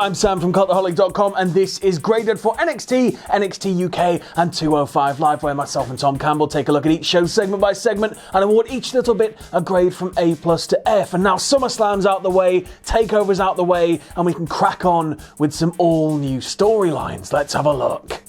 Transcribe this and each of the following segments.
I'm Sam from Cultaholic.com, and this is Graded for NXT, NXT UK, and 205 Live, where myself and Tom Campbell take a look at each show segment by segment and award each little bit a grade from A+ to F. And now SummerSlam's out the way, TakeOver's out the way, and we can crack on with some all-new storylines. Let's have a look.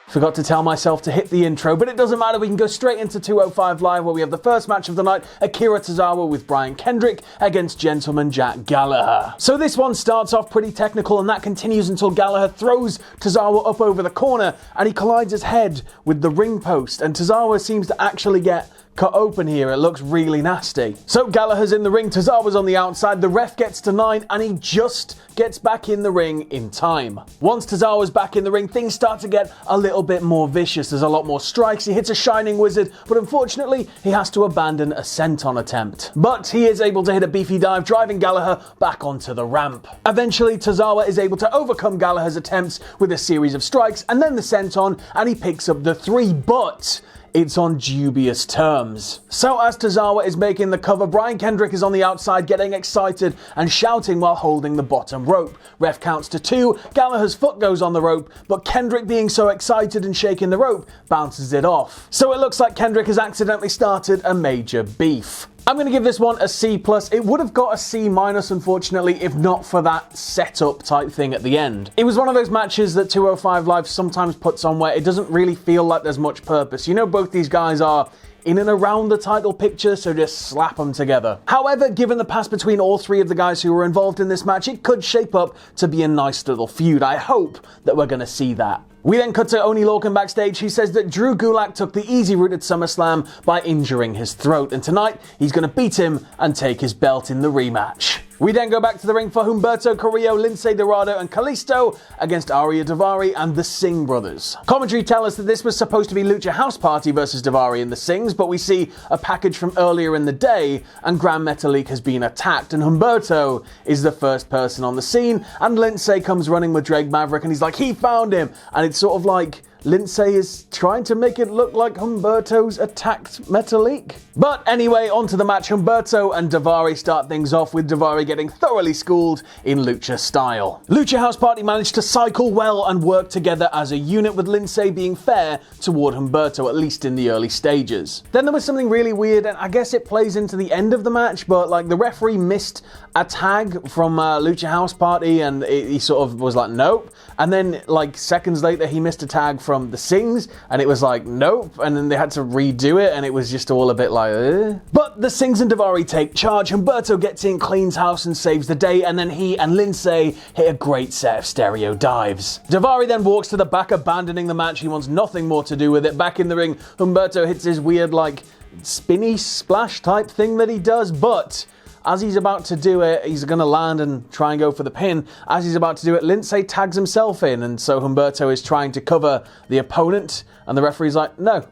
Forgot to tell myself to hit the intro, but it doesn't matter, we can go straight into 205 Live, where we have the first match of the night, Akira Tozawa with Brian Kendrick against Gentleman Jack Gallagher. So this one starts off pretty technical, and that continues until Gallagher throws Tozawa up over the corner, and he collides his head with the ring post, and Tozawa seems to actually get cut open here. It looks really nasty. So Gallagher's in the ring, Tozawa's on the outside, the ref gets to 9, and he just gets back in the ring in time. Once Tozawa's back in the ring, things start to get a little bit more vicious. There's a lot more strikes, he hits a Shining Wizard, but unfortunately he has to abandon a senton attempt. But he is able to hit a beefy dive, driving Gallagher back onto the ramp. Eventually Tozawa is able to overcome Gallagher's attempts with a series of strikes, and then the senton, and he picks up the 3, but it's on dubious terms. So as Tozawa is making the cover, Brian Kendrick is on the outside getting excited and shouting while holding the bottom rope. Ref counts to 2, Gallagher's foot goes on the rope, but Kendrick, being so excited and shaking the rope, bounces it off. So it looks like Kendrick has accidentally started a major beef. I'm going to give this one a C+. It would have got a C-, unfortunately, if not for that setup type thing at the end. It was one of those matches that 205 Live sometimes puts on where it doesn't really feel like there's much purpose. You know, both these guys are in and around the title picture, so just slap them together. However, given the past between all 3 of the guys who were involved in this match, it could shape up to be a nice little feud. I hope that we're going to see that. We then cut to Oney Lorcan backstage. He says that Drew Gulak took the easy route at SummerSlam by injuring his throat, and tonight he's going to beat him and take his belt in the rematch. We then go back to the ring for Humberto, Carrillo, Lince, Dorado, and Kalisto against Ariya, Daivari, and the Singh brothers. Commentary tell us that this was supposed to be Lucha House Party versus Daivari and the Singhs, but we see a package from earlier in the day, and Gran Metalik has been attacked, and Humberto is the first person on the scene, and Lince comes running with Drake Maverick, and he's like, he found him, and it's sort of like Lince is trying to make it look like Humberto's attacked Metalik. But anyway, on to the match. Humberto and Daivari start things off, with Daivari getting thoroughly schooled in Lucha style. Lucha House Party managed to cycle well and work together as a unit, with Lince being fair toward Humberto, at least in the early stages. Then there was something really weird, and I guess it plays into the end of the match, but like the referee missed a tag from Lucha House Party, and he sort of was like, nope. And then like seconds later he missed a tag from the Singhs, and it was like, nope, and then they had to redo it, and it was just all a bit like, But the Singhs and Daivari take charge. Humberto gets in, cleans house, and saves the day, and then he and Lince hit a great set of stereo dives. Daivari then walks to the back, abandoning the match. He wants nothing more to do with it. Back in the ring, Humberto hits his weird like spinny splash type thing that he does, but as he's about to do it, he's going to land and try and go for the pin. As he's about to do it, Lince tags himself in, and so Humberto is trying to cover the opponent, and the referee's like, no.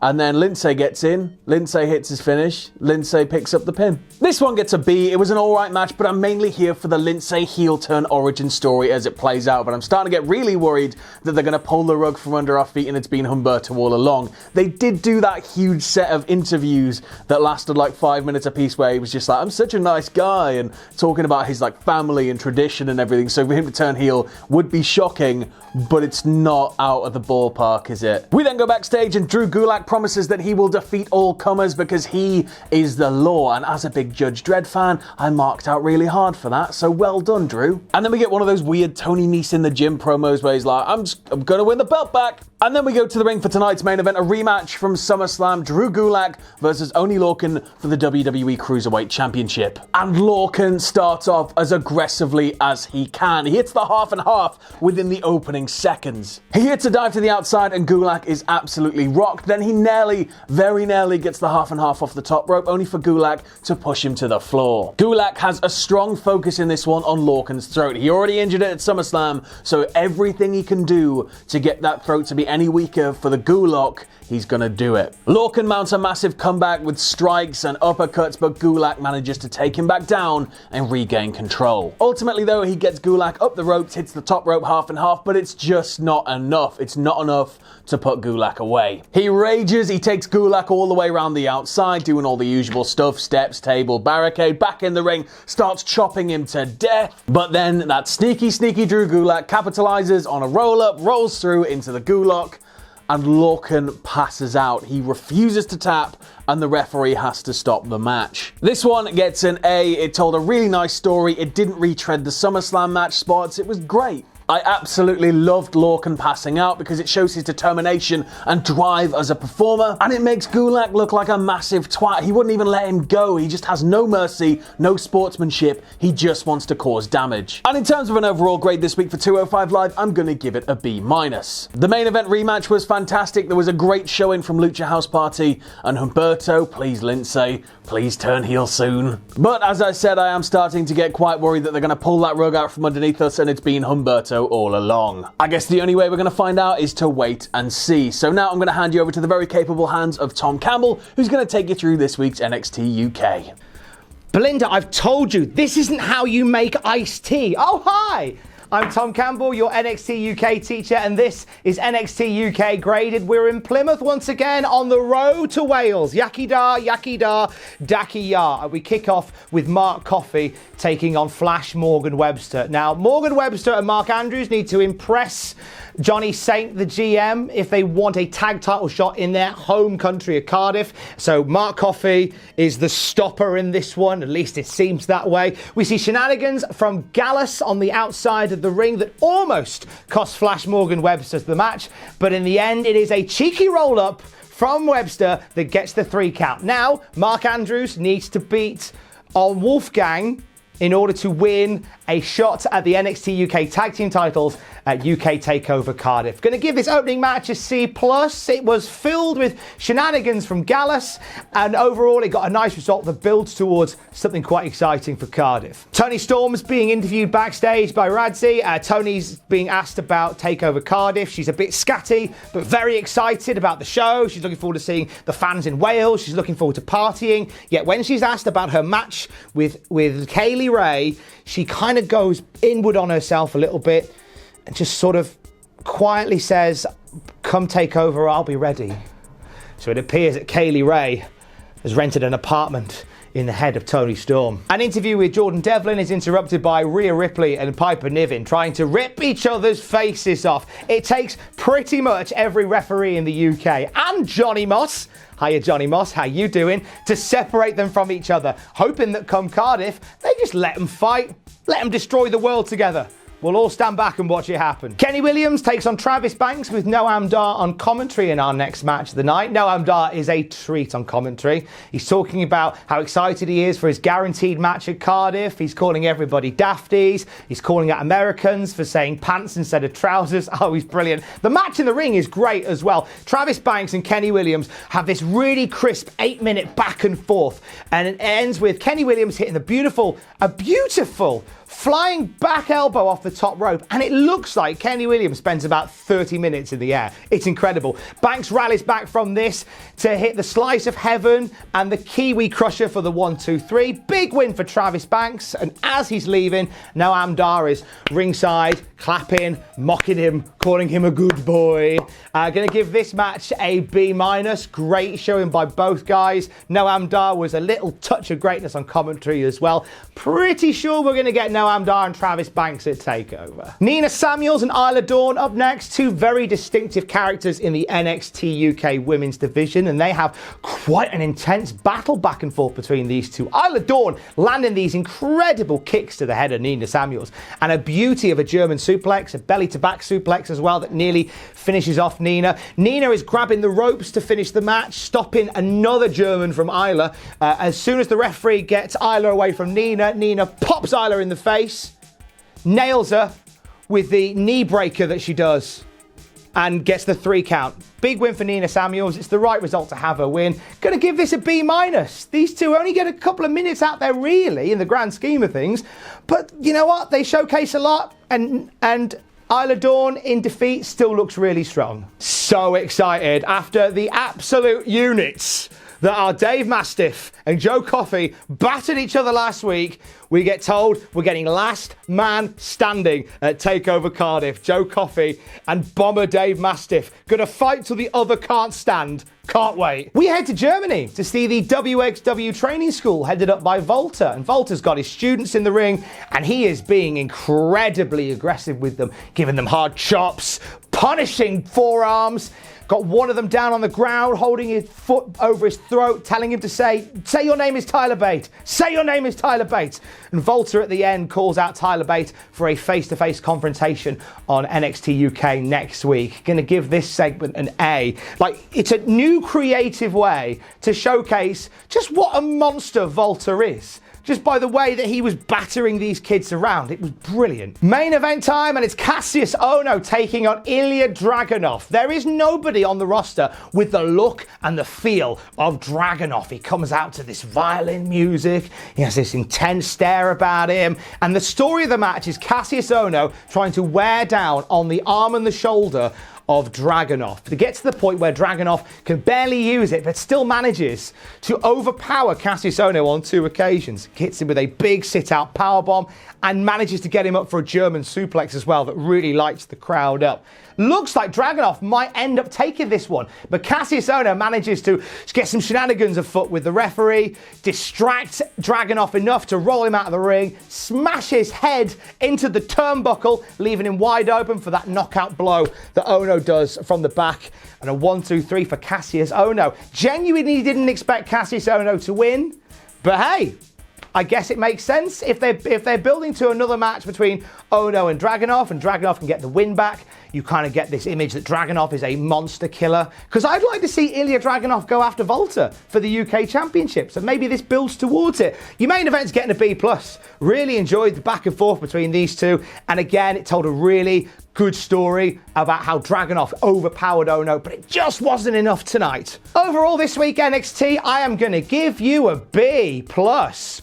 And then Lince gets in, Lince hits his finish, Lince picks up the pin. This one gets a B. It was an alright match, but I'm mainly here for the Lince heel turn origin story as it plays out, but I'm starting to get really worried that they're going to pull the rug from under our feet and it's been Humberto all along. They did do that huge set of interviews that lasted like 5 minutes apiece, where he was just like, I'm such a nice guy, and talking about his like family and tradition and everything, so for him to turn heel would be shocking, but it's not out of the ballpark, is it? We then go backstage, and Drew Gulak promises that he will defeat all comers because he is the law, and as a big Judge Dredd fan, I marked out really hard for that, so well done, Drew. And then we get one of those weird Tony Nese in the gym promos where he's like, I'm gonna win the belt back. And then we go to the ring for tonight's main event, a rematch from SummerSlam, Drew Gulak versus Oney Lorcan for the WWE Cruiserweight Championship. And Lorcan starts off as aggressively as he can. He hits the half and half within the opening seconds. He hits a dive to the outside, and Gulak is absolutely rocked. Then he very nearly gets the half and half off the top rope, only for Gulak to push him to the floor. Gulak has a strong focus in this one on Lorcan's throat. He already injured it at SummerSlam, so everything he can do to get that throat to be any weaker for the Gulak, he's gonna do it. Lorcan mounts a massive comeback with strikes and uppercuts, but Gulak manages to take him back down and regain control. Ultimately though, he gets Gulak up the ropes, hits the top rope half and half, but it's just not enough. It's not enough to put Gulak away. He rages, he takes Gulak all the way around the outside, doing all the usual stuff, steps, table, barricade, back in the ring, starts chopping him to death. But then that sneaky Drew Gulak capitalizes on a roll-up, rolls through into the Gulak, and Lorcan passes out. He refuses to tap, and the referee has to stop the match. This one gets an A. It told a really nice story. It didn't retread the SummerSlam match spots. It was great. I absolutely loved Lorcan passing out because it shows his determination and drive as a performer, and it makes Gulak look like a massive twat. He wouldn't even let him go. He just has no mercy, no sportsmanship. He just wants to cause damage. And in terms of an overall grade this week for 205 Live, I'm gonna give it a B-. The main event rematch was fantastic. There was a great showing from Lucha House Party and Humberto. Please, Lince, please turn heel soon. But as I said, I am starting to get quite worried that they're gonna pull that rug out from underneath us and it's been Humberto all along. I guess the only way we're going to find out is to wait and see. So now I'm going to hand you over to the very capable hands of Tom Campbell, who's going to take you through this week's NXT UK. Belinda, I've told you, this isn't how you make iced tea. Oh, hi! I'm Tom Campbell, your NXT UK teacher, and this is NXT UK Graded. We're in Plymouth once again on the road to Wales. Yaki-da, daki-ya. We kick off with Mark Coffey taking on Flash Morgan Webster. Now, Morgan Webster and Mark Andrews need to impress Johnny Saint, the GM, if they want a tag title shot in their home country of Cardiff. So Mark Coffey is the stopper in this one, at least it seems that way. We see shenanigans from Gallus on the outside of the ring that almost cost Flash Morgan Webster the match, but in the end it is a cheeky roll-up from Webster that gets the 3 count. Now, Mark Andrews needs to beat on Wolfgang in order to win a shot at the NXT UK Tag Team titles at UK TakeOver Cardiff. Going to give this opening match a C+. It was filled with shenanigans from Gallus, and overall it got a nice result that builds towards something quite exciting for Cardiff. Toni Storm's being interviewed backstage by Radzi. Tony's being asked about TakeOver Cardiff. She's a bit scatty, but very excited about the show. She's looking forward to seeing the fans in Wales. She's looking forward to partying. Yet when she's asked about her match with Kaylee Ray, she kind of goes inward on herself a little bit and just sort of quietly says, "Come take over, I'll be ready." So it appears that Kaylee Ray has rented an apartment in the head of Toni Storm. An interview with Jordan Devlin is interrupted by Rhea Ripley and Piper Niven trying to rip each other's faces off. It takes pretty much every referee in the UK and Johnny Moss, hiya Johnny Moss, how you doing, to separate them from each other, hoping that come Cardiff, they just let them fight, let them destroy the world together. We'll all stand back and watch it happen. Kenny Williams takes on Travis Banks with Noam Dar on commentary in our next match of the night. Noam Dar is a treat on commentary. He's talking about how excited he is for his guaranteed match at Cardiff. He's calling everybody dafties. He's calling out Americans for saying pants instead of trousers. Oh, he's brilliant. The match in the ring is great as well. Travis Banks and Kenny Williams have this really crisp 8-minute back and forth. And it ends with Kenny Williams hitting a beautiful flying back elbow off the top rope, and it looks like Kenny Williams spends about 30 minutes in the air. It's incredible. Banks rallies back from this to hit the slice of heaven and the Kiwi Crusher for the 1-2-3. Big win for Travis Banks, and as he's leaving, Noam Dar is ringside, clapping, mocking him, calling him a good boy. Gonna give this match a B-. Great showing by both guys. Noam Dar was a little touch of greatness on commentary as well. Pretty sure we're gonna get Noam Dar and Travis Banks at TakeOver. Nina Samuels and Isla Dawn up next, two very distinctive characters in the NXT UK women's division, and they have quite an intense battle back and forth between these two. Isla Dawn landing these incredible kicks to the head of Nina Samuels, and a beauty of a German suplex, a belly to back suplex as well that nearly finishes off Nina. Nina is grabbing the ropes to finish the match, stopping another German from Isla. As soon as the referee gets Isla away from Nina, Nina pops Isla in the face, nails her with the knee breaker that she does, and gets the 3 count. Big win for Nina Samuels. It's the right result to have her win. Gonna give this a B-. These two only get a couple of minutes out there really in the grand scheme of things, but you know what? They showcase a lot, and Isla Dawn in defeat still looks really strong. So excited after the absolute units that are Dave Mastiff and Joe Coffey battered each other last week. We get told we're getting last man standing at TakeOver Cardiff. Joe Coffey and Bomber Dave Mastiff gonna fight till the other can't stand. Can't wait. We head to Germany to see the WXW training school headed up by Walter. And Walter's got his students in the ring and he is being incredibly aggressive with them, giving them hard chops, punishing forearms. Got one of them down on the ground, holding his foot over his throat, telling him to say your name is Tyler Bate. Say your name is Tyler Bate. And Walter at the end calls out Tyler Bate for a face-to-face confrontation on NXT UK next week. Gonna give this segment an A. Like, it's a new creative way to showcase just what a monster Walter is. Just by the way that he was battering these kids around. It was brilliant. Main event time, and it's Cassius Ohno taking on Ilya Dragunov. There is nobody on the roster with the look and the feel of Dragunov. He comes out to this violin music. He has this intense stare about him. And the story of the match is Cassius Ohno trying to wear down on the arm and the shoulder of Dragunov to get to the point where Dragunov can barely use it but still manages to overpower Cassius Ohno on 2 occasions. Hits him with a big sit-out powerbomb and manages to get him up for a German suplex as well that really lights the crowd up. Looks like Dragunov might end up taking this one, but Cassius Ohno manages to get some shenanigans afoot with the referee, distract Dragunov enough to roll him out of the ring, smash his head into the turnbuckle, leaving him wide open for that knockout blow that Ohno does from the back. And a 1-2-3 for Cassius Ohno. Genuinely didn't expect Cassius Ohno to win, but hey, I guess it makes sense. If they're building to another match between Ohno and Dragunov can get the win back, you kind of get this image that Dragunov is a monster killer. Because I'd like to see Ilya Dragunov go after Walter for the UK Championship. So maybe this builds towards it. Your main event's getting a B+. Really enjoyed the back and forth between these two. And again, it told a really good story about how Dragunov overpowered Ohno, but it just wasn't enough tonight. Overall this week, NXT, I am going to give you a B+.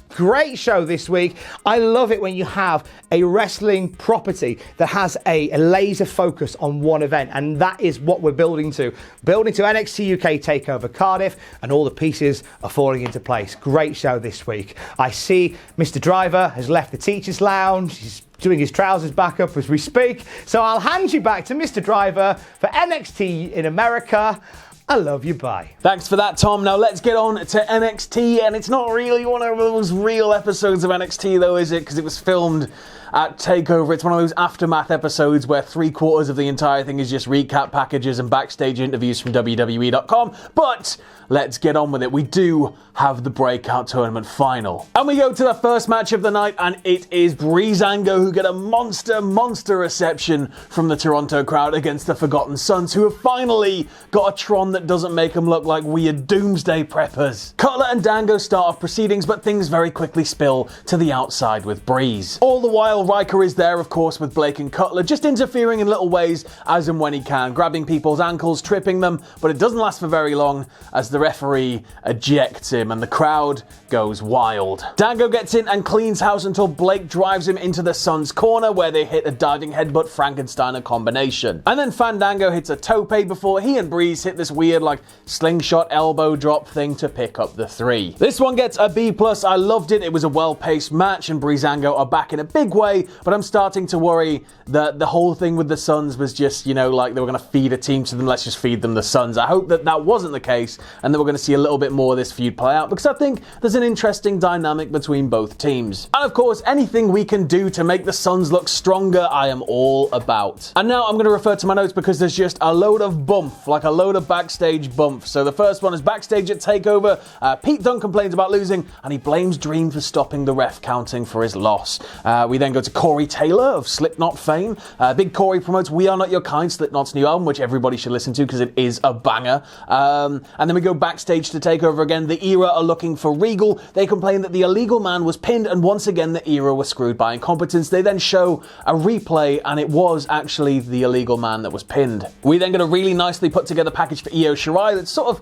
Great show this week. I love it when you have a wrestling property that has a laser focus on one event, and that is what we're building to. Building to NXT UK TakeOver Cardiff, and all the pieces are falling into place. Great show this week. I see Mr. Driver has left the teacher's lounge. He's doing his trousers back up as we speak. So I'll hand you back to Mr. Driver for NXT in America. I love you, bye. Thanks for that, Tom. Now let's get on to NXT, and it's not really one of those real episodes of NXT though, is it? Because it was filmed at TakeOver. It's one of those aftermath episodes where 3/4 of the entire thing is just recap packages and backstage interviews from WWE.com. But let's get on with it. We do have the Breakout Tournament final. And we go to the first match of the night, and it is Breezango who get a monster reception from the Toronto crowd against the Forgotten Sons, who have finally got a Tron that doesn't make them look like weird doomsday preppers. Cutler and Dango start off proceedings, but things very quickly spill to the outside with Breeze. All the while, Riker is there, of course, with Blake and Cutler, just interfering in little ways as and when he can, grabbing people's ankles, tripping them, but it doesn't last for very long as the referee ejects him and the crowd goes wild. Dango gets in and cleans house until Blake drives him into the Suns' corner, where they hit a diving headbutt Frankensteiner combination. And then Fandango hits a tope before he and Breeze hit this weird slingshot elbow drop thing to pick up the 3. This one gets a B+. I loved it. It was a well-paced match and Breezango are back in a big way, but I'm starting to worry that the whole thing with the Suns was just, like they were going to feed a team to them. Let's just feed them the Suns. I hope that wasn't the case and that we're going to see a little bit more of this feud play out, because I think there's an interesting dynamic between both teams. And of course, anything we can do to make the Suns look stronger, I am all about. And now I'm going to refer to my notes because there's just a load of bump, like a load of backstage bump. So the first one is backstage at TakeOver. Pete Dunne complains about losing and he blames Dream for stopping the ref counting for his loss. We then go to Corey Taylor of Slipknot fame. Big Corey promotes We Are Not Your Kind, Slipknot's new album, which everybody should listen to because it is a banger. And then we go backstage to TakeOver again. The Era are looking for Regal. They complain that the illegal man was pinned, and once again the Era were screwed by incompetence. They then show a replay and it was actually the illegal man that was pinned. We then get a really nicely put together package for Io Shirai that's sort of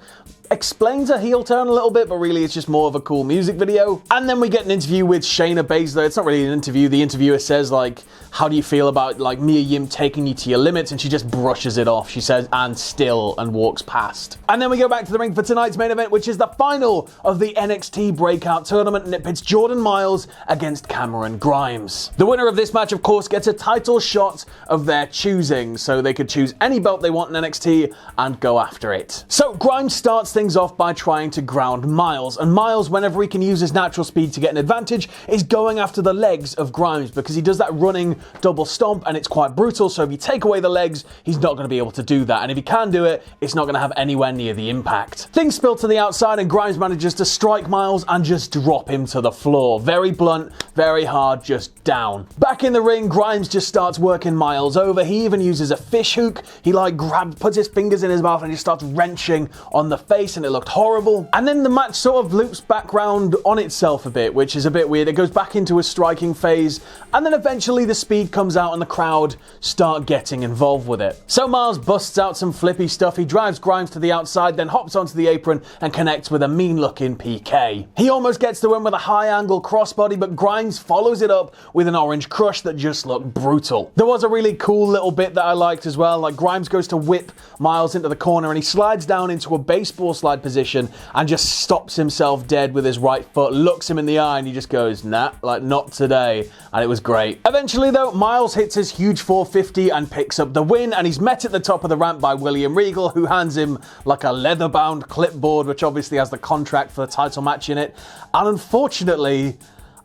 explains a heel turn a little bit, but really it's just more of a cool music video. And then we get an interview with Shayna Baszler. It's not really an interview. The interviewer says, like, how do you feel about, like, Mia Yim taking you to your limits? And she just brushes it off. She says, and still, and walks past. And then we go back to the ring for tonight's main event, which is the final of the NXT Breakout tournament, and it pits Jordan Myles against Cameron Grimes. The winner of this match, of course, gets a title shot of their choosing, so they could choose any belt they want in NXT and go after it. So Grimes starts things off by trying to ground Myles, and Myles, whenever he can use his natural speed to get an advantage, is going after the legs of Grimes because he does that running double stomp and it's quite brutal, so if you take away the legs, he's not going to be able to do that, and if he can do it, it's not going to have anywhere near the impact. Things spill to the outside and Grimes manages to strike Myles and just drop him to the floor. Very blunt, very hard, just down. Back in the ring, Grimes just starts working Myles over. He even uses a fish hook. He puts his fingers in his mouth and just starts wrenching on the face, and it looked horrible. And then the match sort of loops back round on itself a bit, which is a bit weird. It goes back into a striking phase, and then eventually the speed comes out and the crowd start getting involved with it. So Myles busts out some flippy stuff. He drives Grimes to the outside, then hops onto the apron and connects with a mean-looking PK. He almost gets the win with a high-angle crossbody, but Grimes follows it up with an orange crush that just looked brutal. There was a really cool little bit that I liked as well. Like, Grimes goes to whip Myles into the corner and he slides down into a baseball slide position and just stops himself dead with his right foot, looks him in the eye, and he just goes, nah, like, not today. And it was great. Eventually, though, Myles hits his huge 450 and picks up the win, and he's met at the top of the ramp by William Regal, who hands him like a leather-bound clipboard, which obviously has the contract for the title match in it. And unfortunately,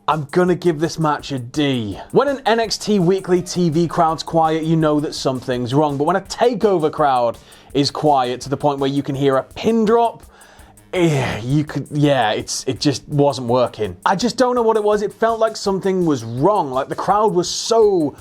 I'm gonna give this match a D. When an NXT weekly TV crowd's quiet, you know that something's wrong. But when a TakeOver crowd is quiet to the point where you can hear a pin drop, it just wasn't working. I just don't know what it was. It felt like something was wrong. Like, the crowd was so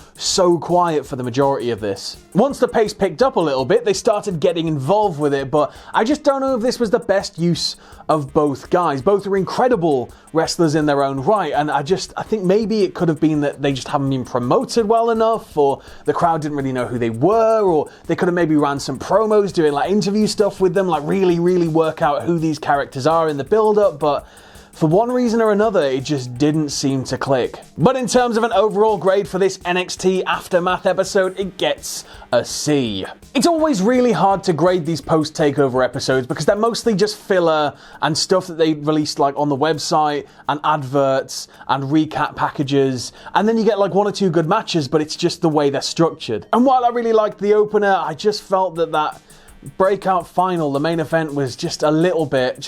quiet for the majority of this. Once the pace picked up a little bit, they started getting involved with it, but I just don't know if this was the best use of both guys. Both are incredible wrestlers in their own right, and I think maybe it could have been that they just haven't been promoted well enough, or the crowd didn't really know who they were, or they could have maybe ran some promos doing like interview stuff with them, like really work out who these characters are in the build-up, but for one reason or another, it just didn't seem to click. But in terms of an overall grade for this NXT Aftermath episode, it gets a C. It's always really hard to grade these post-takeover episodes because they're mostly just filler and stuff that they released like on the website and adverts and recap packages, and then you get like one or two good matches, but it's just the way they're structured. And while I really liked the opener, I just felt that Breakout final, the main event, was just a little bit,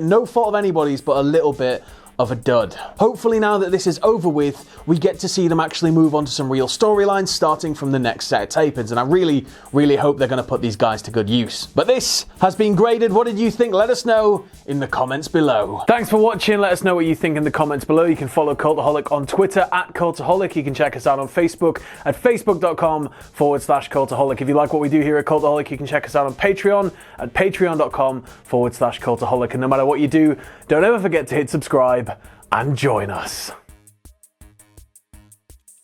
no fault of anybody's, but a little bit of a dud. Hopefully now that this is over with, we get to see them actually move on to some real storylines starting from the next set of tapings, and I really hope they're going to put these guys to good use. But this has been Graded. What did you think? Let us know in the comments below. Thanks for watching. Let us know what you think in the comments below. You can follow Cultaholic on Twitter at Cultaholic. You can check us out on Facebook at facebook.com/Cultaholic. If you like what we do here at Cultaholic, you can check us out on Patreon at patreon.com/Cultaholic. And no matter what you do, don't ever forget to hit subscribe and join us.